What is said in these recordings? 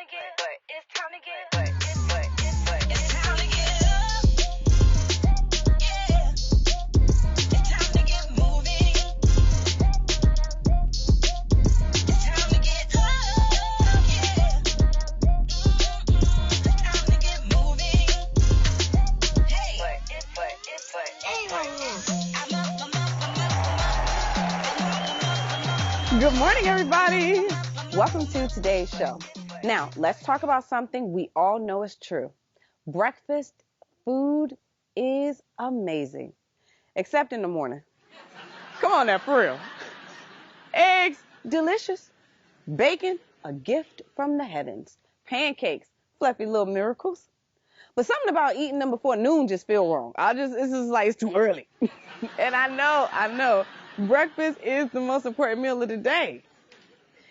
to get up. It's time to get up. It's time to get up. Yeah. It's time to get moving. It's time to get up. Yeah. It's time to get moving. Hey. Good morning, everybody. Welcome to today's show. Now, let's talk about something we all know is true. Breakfast food is amazing, except in the morning. Come on now, for real. Eggs, delicious. Bacon, a gift from the heavens. Pancakes, fluffy little miracles. But something about eating them before noon just feel wrong. This is like it's too early. And I know. Breakfast is the most important meal of the day.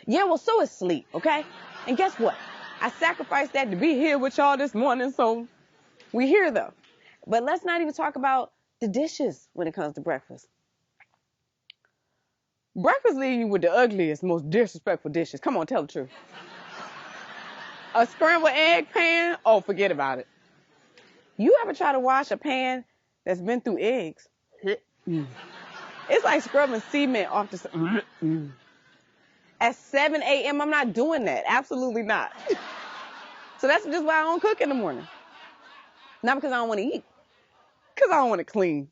Yeah, well, so is sleep, okay? And guess what? I sacrificed that to be here with y'all this morning, so we here though. But let's not even talk about the dishes when it comes to breakfast. Breakfast leaves you with the ugliest, most disrespectful dishes. Come on, tell the truth. A scrambled egg pan? Oh, forget about it. You ever try to wash a pan that's been through eggs? It's like scrubbing cement off the... At 7 a.m., I'm not doing that. Absolutely not. So that's just why I don't cook in the morning. Not because I don't want to eat. Because I don't want to clean.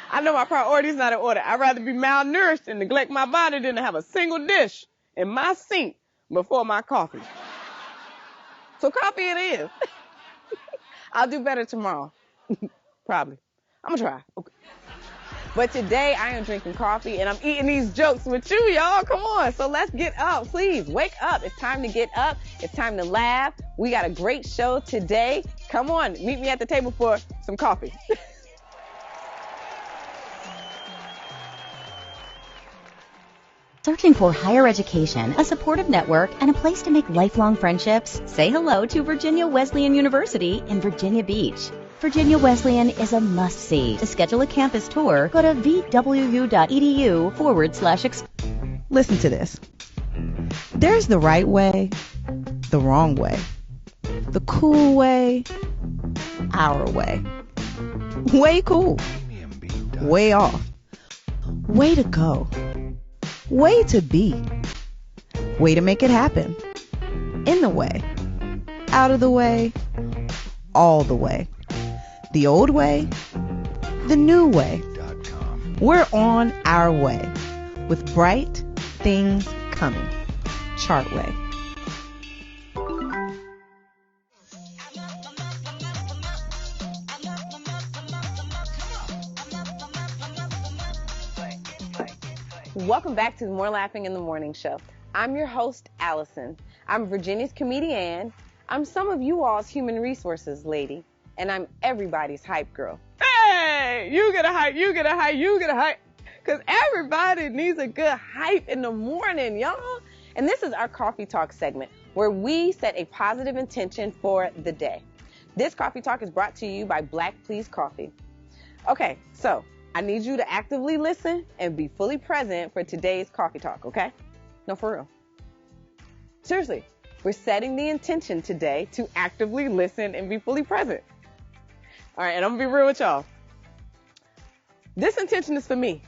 I know my priorities not in order. I'd rather be malnourished and neglect my body than to have a single dish in my sink before my coffee. So coffee it is. I'll do better tomorrow. Probably. I'm going to try. Okay. But today I am drinking coffee and I'm eating these jokes with you, y'all. Come on. So let's get up. Please wake up. It's time to get up. It's time to laugh. We got a great show today. Come on. Meet me at the table for some coffee. Searching for higher education, a supportive network, and a place to make lifelong friendships? Say hello to Virginia Wesleyan University in Virginia Beach. Virginia Wesleyan is a must-see. To schedule a campus tour, go to vwu.edu/. Listen to this. There's the right way, the wrong way, the cool way, our way. Way cool. Way off. Way to go. Way to be. Way to make it happen. In the way. Out of the way. All the way. The old way. The new way. We're on our way. With bright things coming. Chartway. Welcome back to the More Laughing in the Morning show. I'm your host, Allison. I'm Virginia's Comedienne. I'm some of you all's human resources lady. And I'm everybody's hype girl. Hey, you get a hype, you get a hype, you get a hype. Because everybody needs a good hype in the morning, y'all. And this is our Coffee Talk segment where we set a positive intention for the day. This Coffee Talk is brought to you by Black Please Coffee. Okay, so I need you to actively listen and be fully present for today's Coffee Talk, okay? No, for real. Seriously, we're setting the intention today to actively listen and be fully present. All right, and I'm going to be real with y'all. This intention is for me.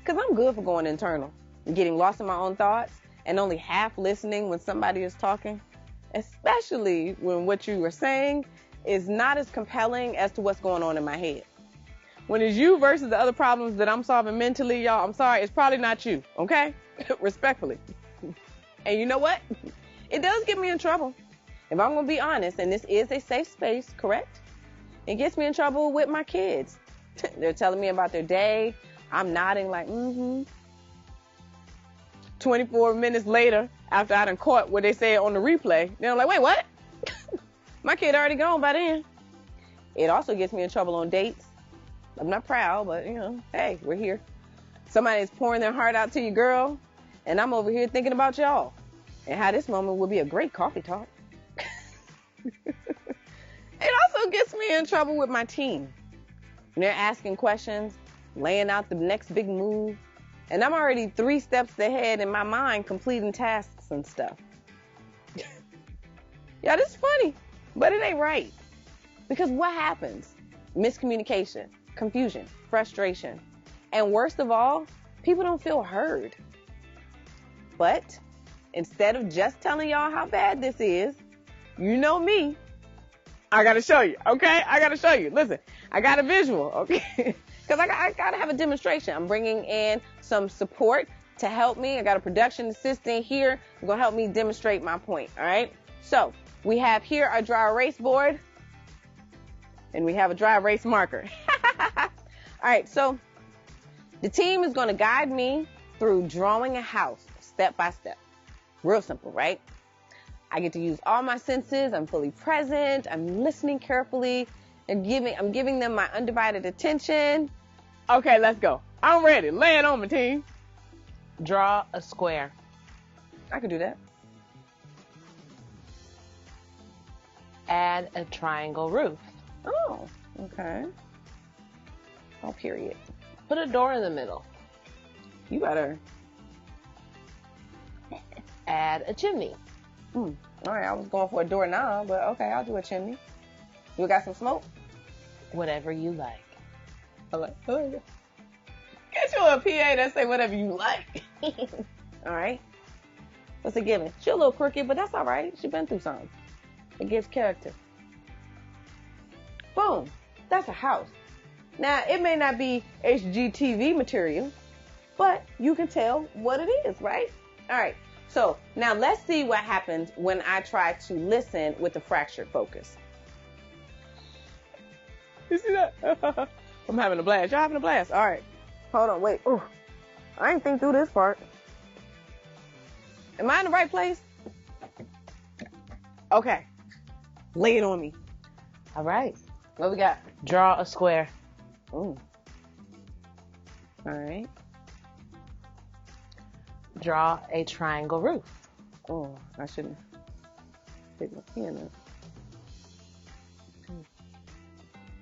Because I'm good for going internal and getting lost in my own thoughts and only half listening when somebody is talking, especially when what you are saying is not as compelling as to what's going on in my head. When it's you versus the other problems that I'm solving mentally, y'all, I'm sorry, it's probably not you, okay? Respectfully. And you know what? It does get me in trouble. If I'm going to be honest, and this is a safe space, correct? It gets me in trouble with my kids. They're telling me about their day. I'm nodding like, 24 minutes later, after I done caught what they said on the replay, they're like, wait, what? My kid already gone by then. It also gets me in trouble on dates. I'm not proud, but, hey, we're here. Somebody's pouring their heart out to you, girl, and I'm over here thinking about y'all and how this moment will be a great coffee talk. It also gets me in trouble with my team. They're asking questions, laying out the next big move, and I'm already 3 steps ahead in my mind completing tasks masks and stuff. Yeah, this is funny, but it ain't right. Because what happens? Miscommunication, confusion, frustration, and worst of all, people don't feel heard. But instead of just telling y'all how bad this is, you know me, I gotta show you, okay? I gotta show you. Listen, I got a visual, okay? Because I gotta have a demonstration. I'm bringing in some support to help me. I got a production assistant here who's gonna help me demonstrate my point, all right? So we have here our dry erase board, and we have a dry erase marker. All right, so the team is gonna guide me through drawing a house step by step. Real simple, right? I get to use all my senses. I'm fully present. I'm listening carefully and I'm giving them my undivided attention. Okay, let's go. I'm ready. Lay it on me, team. Draw a square. I can do that. Add a triangle roof. Oh, okay. Oh, period. Put a door in the middle. You better. Add a chimney. All right, I was going for a doorknob, but okay, I'll do a chimney. We got some smoke? Whatever you like. I like it. Get you a PA that say whatever you like. All right. What's a given? She a little crooked, but that's all right. She been through something. It gives character. Boom. That's a house. Now, it may not be HGTV material, but you can tell what it is, right? All right. So now let's see what happens when I try to listen with a fractured focus. You see that? I'm having a blast. Y'all having a blast. All right. Hold on. Wait. Ooh. I ain't think through this part. Am I in the right place? Okay. Lay it on me. All right. What we got? Draw a square. Ooh. All right. Draw a triangle roof. Oh, I shouldn't take my pen up.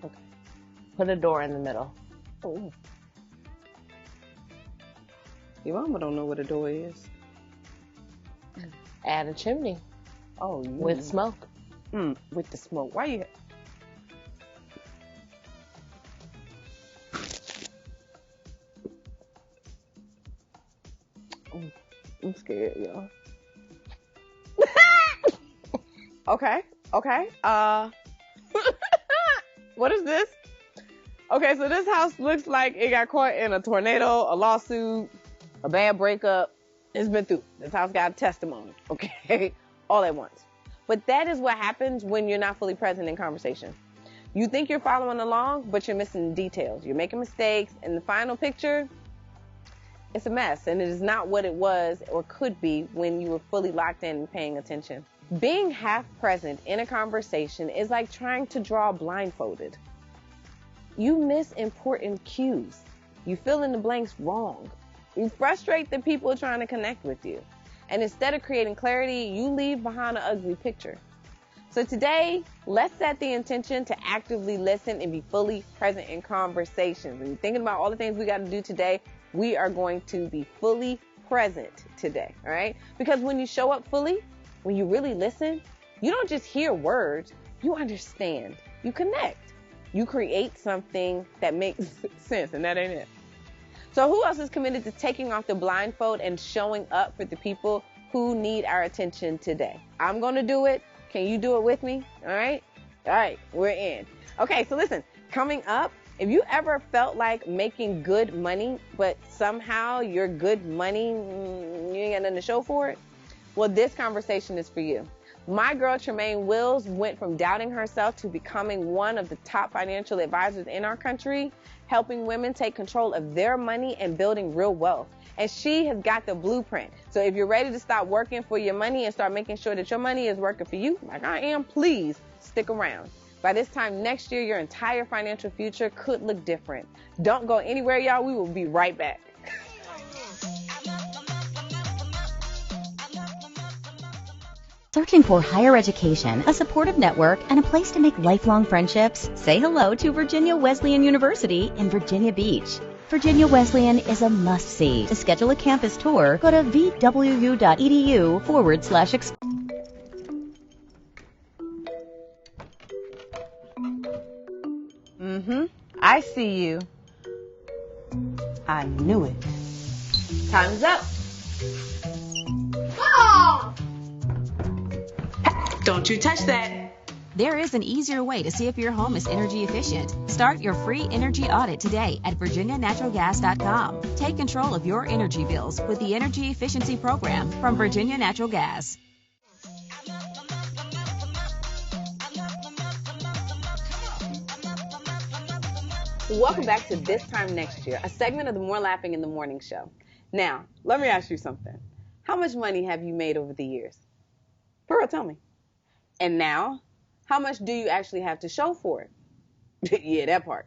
Okay. Put a door in the middle. Oh. Your mama don't know what a door is. Add a chimney. Oh, yeah. With smoke. With the smoke. Why you? I'm scared, y'all. Okay. What is this? Okay, so this house looks like it got caught in a tornado, a lawsuit, a bad breakup. It's been through. This house got a testimony, okay? All at once. But that is what happens when you're not fully present in conversation. You think you're following along, but you're missing details. You're making mistakes, and the final picture, it's a mess, and it is not what it was or could be when you were fully locked in and paying attention. Being half present in a conversation is like trying to draw blindfolded. You miss important cues. You fill in the blanks wrong. You frustrate the people trying to connect with you. And instead of creating clarity, you leave behind an ugly picture. So today, let's set the intention to actively listen and be fully present in conversations. When you're thinking about all the things we got to do today, we are going to be fully present today, all right? Because when you show up fully, when you really listen, you don't just hear words, you understand, you connect, you create something that makes sense, and that ain't it. So who else is committed to taking off the blindfold and showing up for the people who need our attention today? I'm going to do it. Can you do it with me? All right, we're in. Okay, so listen, coming up, if you ever felt like making good money, but somehow your good money, you ain't got nothing to show for it, well, this conversation is for you. My girl, Tremaine Wills, went from doubting herself to becoming one of the top financial advisors in our country, helping women take control of their money and building real wealth. And she has got the blueprint. So if you're ready to stop working for your money and start making sure that your money is working for you, like I am, please stick around. By this time next year, your entire financial future could look different. Don't go anywhere, y'all. We will be right back. Searching for higher education, a supportive network, and a place to make lifelong friendships? Say hello to Virginia Wesleyan University in Virginia Beach. Virginia Wesleyan is a must-see. To schedule a campus tour, go to vwu.edu/explore. I see you. I knew it. Time's up. Don't you touch that. There is an easier way to see if your home is energy efficient. Start your free energy audit today at virginianaturalgas.com. Take control of your energy bills with the Energy Efficiency Program from Virginia Natural Gas. Welcome back to This Time Next Year, a segment of the More Laughing in the Morning show. Now, let me ask you something. How much money have you made over the years? For real, tell me. And now, how much do you actually have to show for it? Yeah, that part.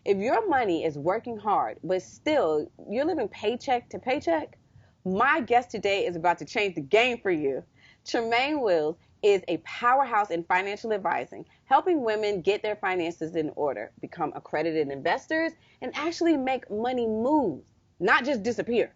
If your money is working hard, but still you're living paycheck to paycheck, my guest today is about to change the game for you. Tremaine Wills is a powerhouse in financial advising, helping women get their finances in order, become accredited investors, and actually make money move, not just disappear.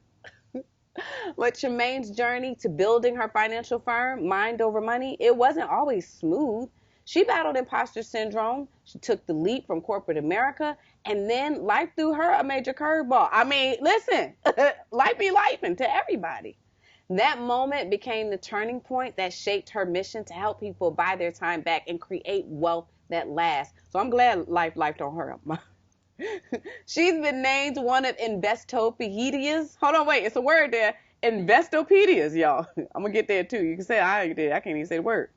But Tremaine's journey to building her financial firm, Mind Over Money, it wasn't always smooth. She battled imposter syndrome. She took the leap from corporate America, and then life threw her a major curveball. I mean, listen, life be lifing to everybody. That moment became the turning point that shaped her mission to help people buy their time back and create wealth that lasts. So I'm glad life lifed on her. She's been named one of Investopedia's. Hold on, wait, it's a word there. Investopedia's, y'all. I'm going to get there too. You can say I can't even say the word.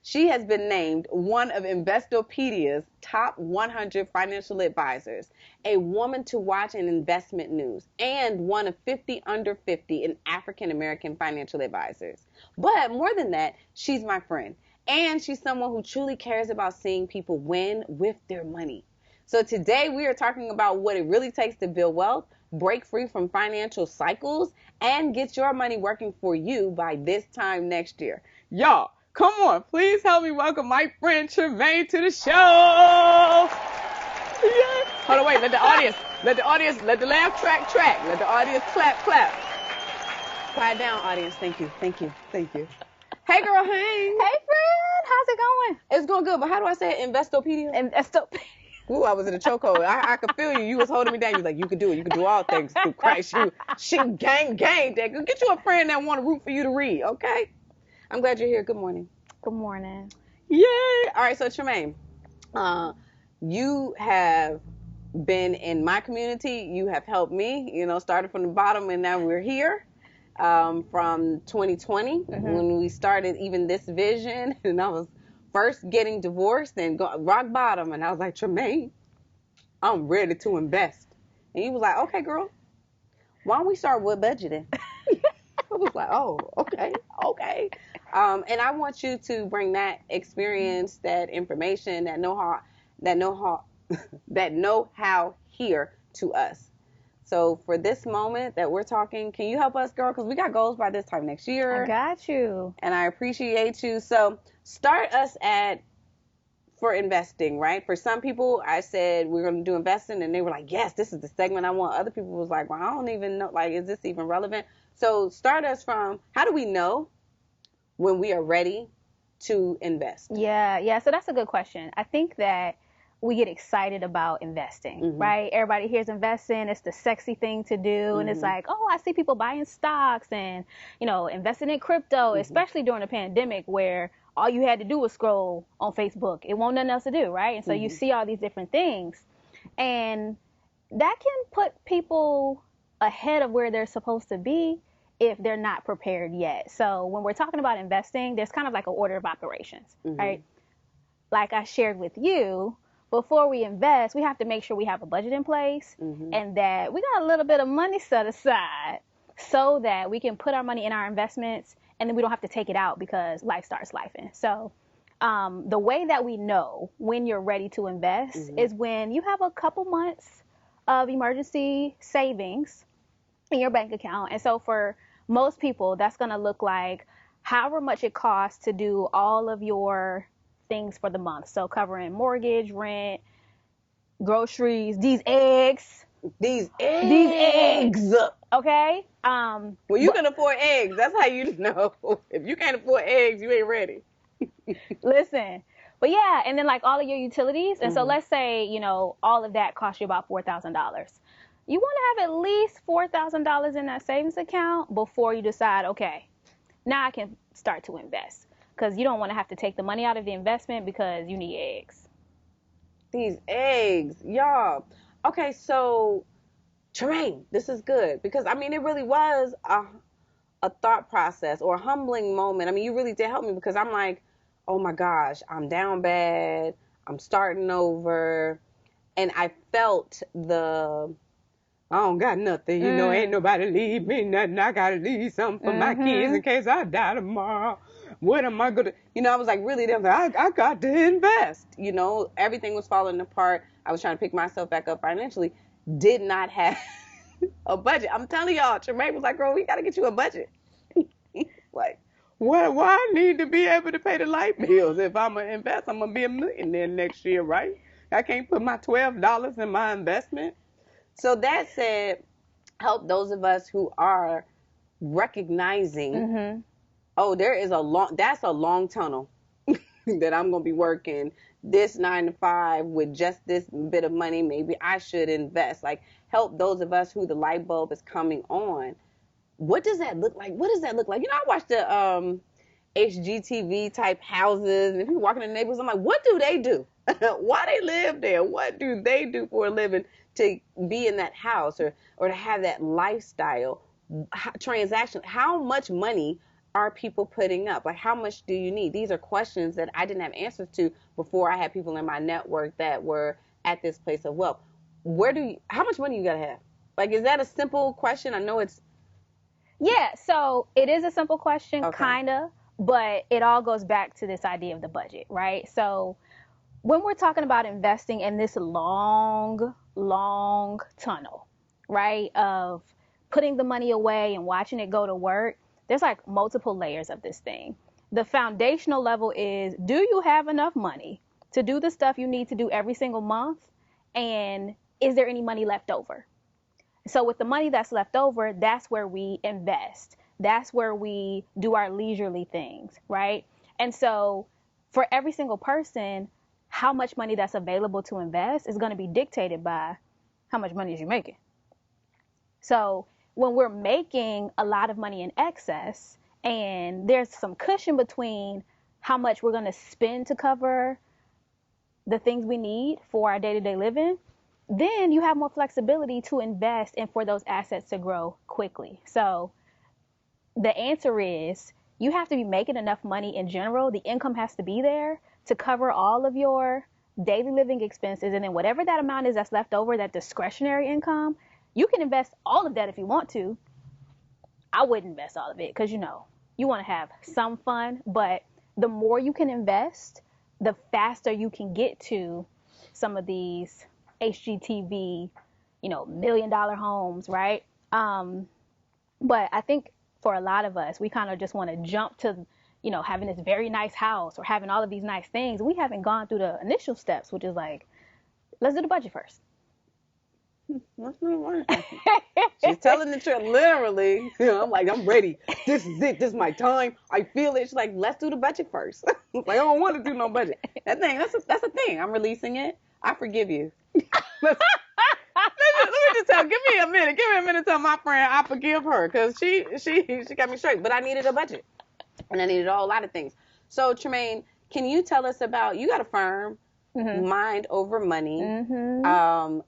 She has been named one of Investopedia's top 100 financial advisors, a woman to watch in investment news, and one of 50 under 50 in African American financial advisors. But more than that, she's my friend, and she's someone who truly cares about seeing people win with their money. So today we are talking about what it really takes to build wealth, break free from financial cycles, and get your money working for you by this time next year. Y'all, come on, please help me welcome my friend Tremaine to the show. Yes. Hold on, wait, let the the laugh track. Let the audience clap. Quiet down, audience. Thank you. Hey, girl, hey. Hey, friend. How's it going? It's going good, but how do I say it? Investopedia? Investopedia. Ooh, I was in a chokehold. I could feel you. You was holding me down. You was like, you could do it. You could do all things through Christ. She gang. Dad. Get you a friend that want to root for you to read, okay? I'm glad you're here. Good morning. Good morning. Yay! All right, so Tremaine, you have been in my community. You have helped me, started from the bottom, and now we're here. From 2020, when we started even this vision, and I was first getting divorced and rock bottom, and I was like, Tremaine, I'm ready to invest. And he was like, okay, girl, why don't we start with budgeting? I was like, oh, okay. And I want you to bring that experience, that information, that know-how here to us. So for this moment that we're talking, can you help us, girl? Because we got goals by this time next year. I got you. And I appreciate you. So start us for investing, right? For some people, I said we're going to do investing, and they were like, yes, this is the segment I want. Other people was like, well, I don't even know, is this even relevant? So start us from, how do we know when we are ready to invest? Yeah. So that's a good question. I think that we get excited about investing, right? Everybody hears investing. It's the sexy thing to do. And it's like, oh, I see people buying stocks and, investing in crypto, especially during the pandemic where all you had to do was scroll on Facebook. It wasn't nothing else to do, right? And so you see all these different things. And that can put people ahead of where they're supposed to be if they're not prepared yet. So when we're talking about investing, there's kind of like an order of operations, right? Like I shared with you, before we invest, we have to make sure we have a budget in place and that we got a little bit of money set aside so that we can put our money in our investments and then we don't have to take it out because life starts lifing. So the way that we know when you're ready to invest is when you have a couple months of emergency savings in your bank account. And so for most people, that's going to look like however much it costs to do all of your things for the month. So covering mortgage, rent, groceries, these eggs, These These eggs. Okay? Well, you can afford eggs. That's how you know. If you can't afford eggs, you ain't ready. Listen. But yeah, and then like all of your utilities. And so let's say, all of that costs you about $4,000. You want to have at least $4,000 in that savings account before you decide, okay, now I can start to invest. Because you don't want to have to take the money out of the investment because you need eggs. These eggs, y'all. Okay, so Tremaine, this is good because I mean it really was a thought process or a humbling moment. I mean, you really did help me because I'm like, oh my gosh, I'm down bad. I'm starting over, and I felt I don't got nothing, ain't nobody leave me nothing. I gotta leave something for my kids in case I die tomorrow. What am I gonna, I was like really there. I got to invest. Everything was falling apart. I was trying to pick myself back up financially. Did not have a budget. I'm telling y'all, Tremaine was like, girl, we gotta get you a budget. Like, why I need to be able to pay the light bills? If I'm gonna invest, I'm gonna be a millionaire next year, right? I can't put my $12 in my investment. So that said, help those of us who are recognizing, that's a long tunnel that I'm going to be working this 9 to 5 with just this bit of money. Maybe I should invest. Like, help those of us who the light bulb is coming on. What does that look like? What does that look like? I watch the HGTV type houses, and if you walk in the neighborhoods, I'm like, what do they do? Why they live there? What do they do for a living to be in that house or to have that lifestyle transaction? How much money are people putting up? Like, how much do you need? These are questions that I didn't have answers to before I had people in my network that were at this place of wealth. How much money you gotta have? Like, is that a simple question? I know it's. Yeah, so it is a simple question, kinda, but it all goes back to this idea of the budget, right? So when we're talking about investing in this long tunnel, right, of putting the money away and watching it go to work, there's like multiple layers of this thing. The foundational level is, do you have enough money to do the stuff you need to do every single month? And is there any money left over? So with the money that's left over, that's where we invest. That's where we do our leisurely things, right? And so for every single person, how much money that's available to invest is going to be dictated by how much money is you making. So when we're making a lot of money in excess and there's some cushion between how much we're going to spend to cover the things we need for our day-to-day living, then you have more flexibility to invest and for those assets to grow quickly. So the answer is you have to be making enough money in general. The income has to be there to cover all of your daily living expenses. And then whatever that amount is that's left over, that discretionary income, you can invest all of that if you want to. I wouldn't invest all of it because, you want to have some fun. But the more you can invest, the faster you can get to some of these HGTV, $1 million homes, right? But I think for a lot of us, we kind of just want to jump to, having this very nice house or having all of these nice things. We haven't gone through the initial steps, which is like, let's do the budget first. That's not right. She's telling the truth, literally. I'm like, I'm ready. This is it. This is my time. I feel it. She's like, let's do the budget first. Like, I don't want to do no budget. That's a thing. I'm releasing it. I forgive you. Let me just tell. Give me a minute to tell my friend I forgive her because she got me straight. But I needed a budget, and I needed a whole lot of things. So Tremaine, can you tell us about? You got a firm, Mind Over Money.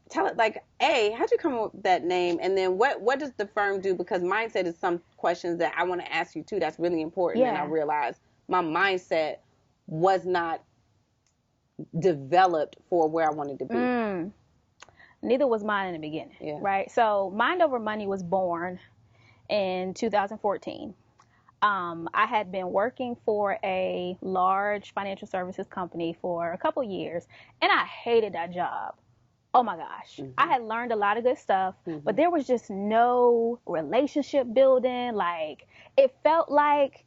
Tell it like, how'd you come up with that name, and then what does the firm do? Because mindset is some questions that I want to ask you too. That's really important, and I realized my mindset was not developed for where I wanted to be. Neither was mine in the beginning, right? So Mind Over Money was born in 2014. I had been working for a large financial services company for a couple years, and I hated that job. Oh my gosh. I had learned a lot of good stuff, but there was just no relationship building. Like, it felt like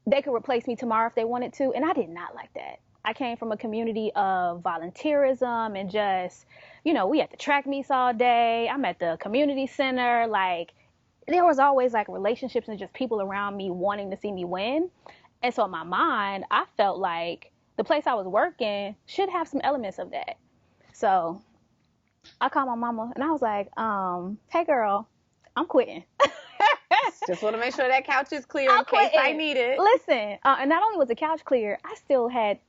they could replace me tomorrow if they wanted to, and I did not like that. I came from a community of volunteerism and just, we at the track meets all day. I'm at the community center. Like, there was always like relationships and just people around me wanting to see me win. And so in my mind, I felt like the place I was working should have some elements of that. So I called my mama and I was like, hey girl, I'm quitting. Just want to make sure that couch is clear I'm in case quitting. I need it. Listen, and not only was the couch clear, I still had,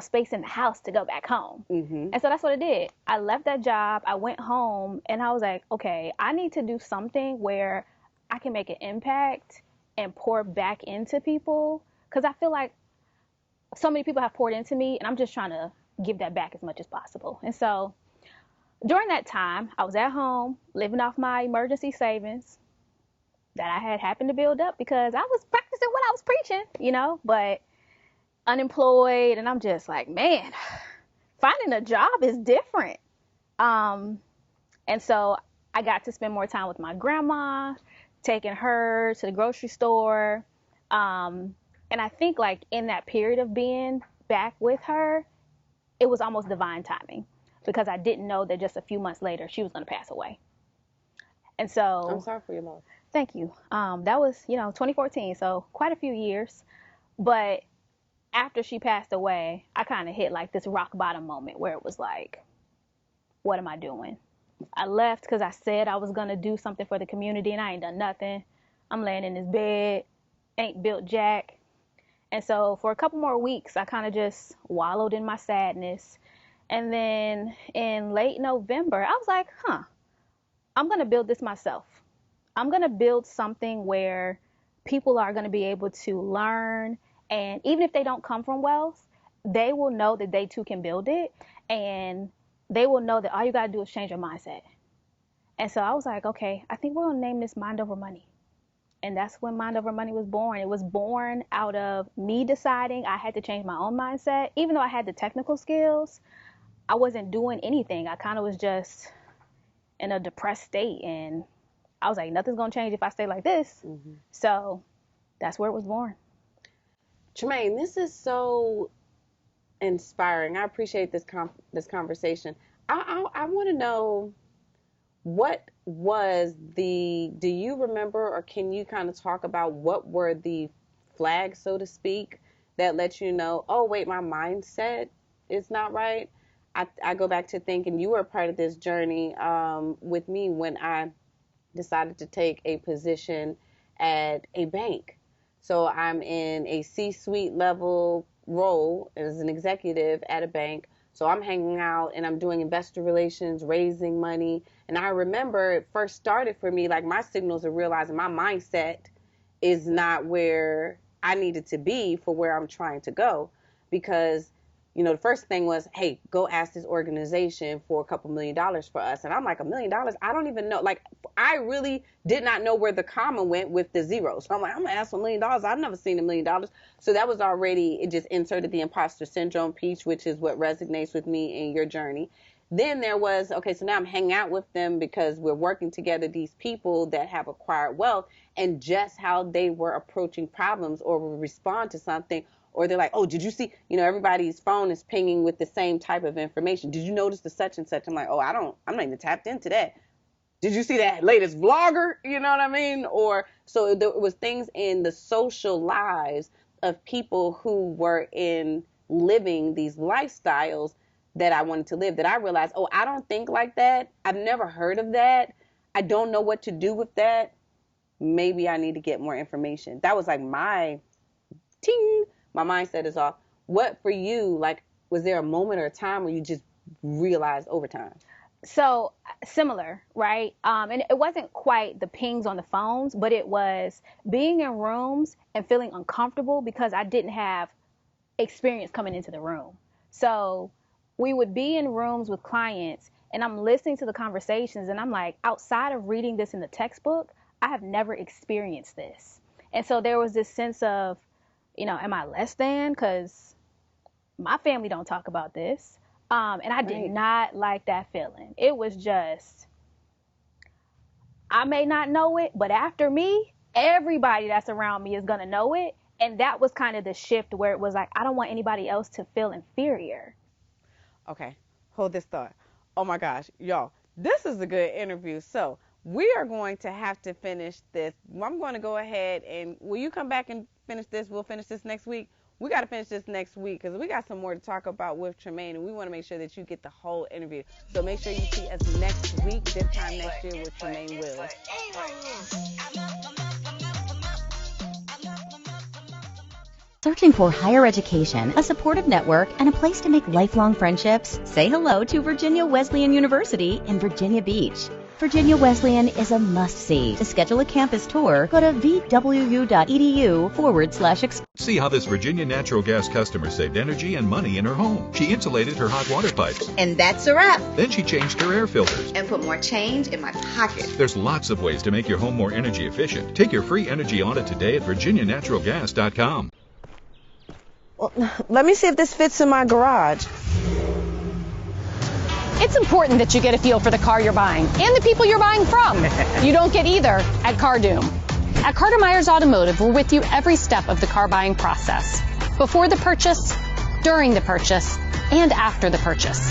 space in the house to go back home. Mm-hmm. And so that's what I did. I left that job. I went home and I was like, okay, I need to do something where I can make an impact and pour back into people. Because I feel like so many people have poured into me and I'm just trying to give that back as much as possible. And so during that time, I was at home living off my emergency savings that I had happened to build up because I was practicing what I was preaching, but unemployed. And I'm just like, man, finding a job is different. And so I got to spend more time with my grandma, taking her to the grocery store. And I think like in that period of being back with her, it was almost divine timing because I didn't know that just a few months later she was going to pass away. And so I'm sorry for your loss. Thank you. That was, 2014, so quite a few years. But after she passed away, I kind of hit like this rock bottom moment where it was like, what am I doing? I left because I said I was going to do something for the community and I ain't done nothing. I'm laying in this bed, ain't built jack. And so for a couple more weeks, I kind of just wallowed in my sadness. And then in late November, I was like, I'm going to build this myself. I'm going to build something where people are going to be able to learn. And even if they don't come from wealth, they will know that they too can build it. And they will know that all you got to do is change your mindset. And so I was like, okay, I think we're going to name this Mind Over Money. And that's when Mind Over Money was born. It was born out of me deciding I had to change my own mindset. Even though I had the technical skills, I wasn't doing anything. I kind of was just in a depressed state. And I was like, nothing's going to change if I stay like this. Mm-hmm. So that's where it was born. Tremaine, this is so inspiring. I appreciate this conversation. I want to know, what was do you remember, or can you kind of talk about what were the flags, so to speak, that let you know, oh, wait, my mindset is not right? I go back to thinking you were a part of this journey with me when I decided to take a position at a bank. So I'm in a C-suite level role as an executive at a bank. So I'm hanging out and I'm doing investor relations, raising money. And I remember it first started for me, like my signals of realizing my mindset is not where I needed to be for where I'm trying to go. Because the first thing was, hey, go ask this organization for $2 million for us. And I'm like, $1 million? I don't even know. Like, I really did not know where the comma went with the zeros. So I'm like, I'm going to ask for $1 million. I've never seen $1 million. So that was already, it just inserted the imposter syndrome piece, which is what resonates with me in your journey. Then there was, okay, so now I'm hanging out with them because we're working together, these people that have acquired wealth, and just how they were approaching problems or would respond to something. Or they're like, oh, did you see, everybody's phone is pinging with the same type of information. Did you notice the such and such? I'm like, oh, I'm not even tapped into that. Did you see that latest vlogger? You know what I mean? Or so there was things in the social lives of people who were in living these lifestyles that I wanted to live, that I realized, oh, I don't think like that. I've never heard of that. I don't know what to do with that. Maybe I need to get more information. That was like my ting. My mindset is off. What for you, like, was there a moment or a time where you just realized over time? So similar, right? And it wasn't quite the pings on the phones, but it was being in rooms and feeling uncomfortable because I didn't have experience coming into the room. So we would be in rooms with clients and I'm listening to the conversations and I'm like, outside of reading this in the textbook, I have never experienced this. And so there was this sense of, am I less than? Because my family don't talk about this. And I did not like that feeling. It was just, I may not know it, but after me, everybody that's around me is going to know it. And that was kind of the shift where it was like, I don't want anybody else to feel inferior. Okay, hold this thought. Oh my gosh, y'all, this is a good interview. So we are going to have to finish this. I'm going to go ahead and will you come back and finish this? We'll finish this next week. We got to finish this next week because we got some more to talk about with Tremaine, and we want to make sure that you get the whole interview. So make sure you see us next week, this time next year with Tremaine Wills. Searching for higher education, a supportive network, and a place to make lifelong friendships? Say hello to Virginia Wesleyan University in Virginia Beach. Virginia Wesleyan is a must-see. To schedule a campus tour, go to vwu.edu/explore. See how this Virginia Natural Gas customer saved energy and money in her home. She insulated her hot water pipes. And that's a wrap. Then she changed her air filters. And put more change in my pocket. There's lots of ways to make your home more energy efficient. Take your free energy audit today at virginianaturalgas.com. Well, let me see if this fits in my garage. It's important that you get a feel for the car you're buying and the people you're buying from. You don't get either at CarDoom. At Carter Myers Automotive, we're with you every step of the car buying process. Before the purchase, during the purchase, and after the purchase.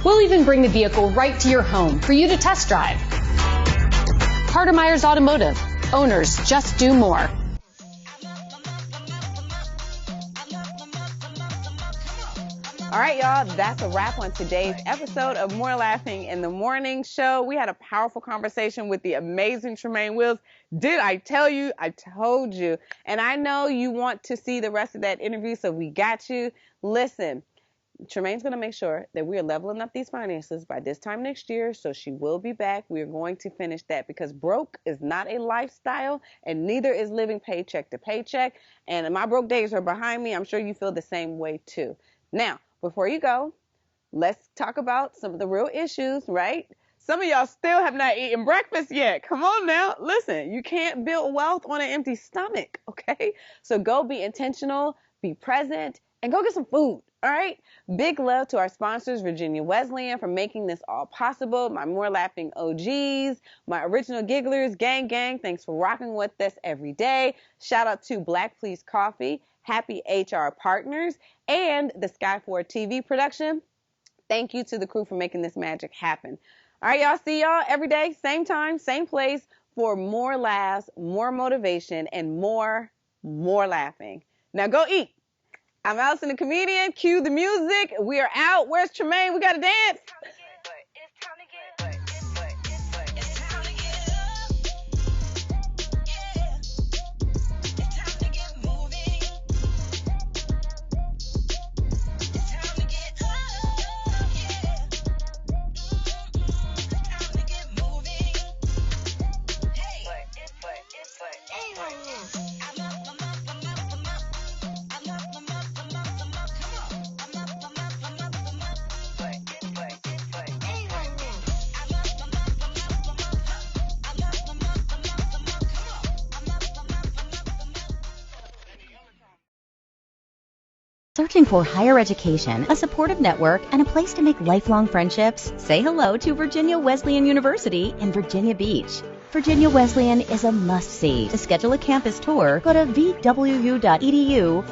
We'll even bring the vehicle right to your home for you to test drive. Carter Myers Automotive. Owners just do more. All right, y'all, that's a wrap on today's episode of More Laughing in the Morning Show. We had a powerful conversation with the amazing Tremaine Wills. Did I tell you? I told you. And I know you want to see the rest of that interview, so we got you. Listen, Tremaine's going to make sure that we are leveling up these finances by this time next year, so she will be back. We are going to finish that because broke is not a lifestyle, and neither is living paycheck to paycheck. And my broke days are behind me. I'm sure you feel the same way, too. Now, before you go, let's talk about some of the real issues, right? Some of y'all still have not eaten breakfast yet. Come on now. Listen, you can't build wealth on an empty stomach, okay? So go be intentional, be present, and go get some food, all right? Big love to our sponsors, Virginia Wesleyan, for making this all possible. My More Laughing OGs, my original gigglers, gang, thanks for rocking with us every day. Shout out to Black Please Coffee, Happy HR Partners, and the Sky 4 TV production. Thank you to the crew for making this magic happen. All right, y'all. See y'all every day, same time, same place for more laughs, more motivation, and more laughing. Now go eat. I'm Allison the Comedian. Cue the music. We are out. Where's Tremaine? We got to dance. Searching for higher education, a supportive network, and a place to make lifelong friendships? Say hello to Virginia Wesleyan University in Virginia Beach. Virginia Wesleyan is a must-see. To schedule a campus tour, go to vwu.edu/explore.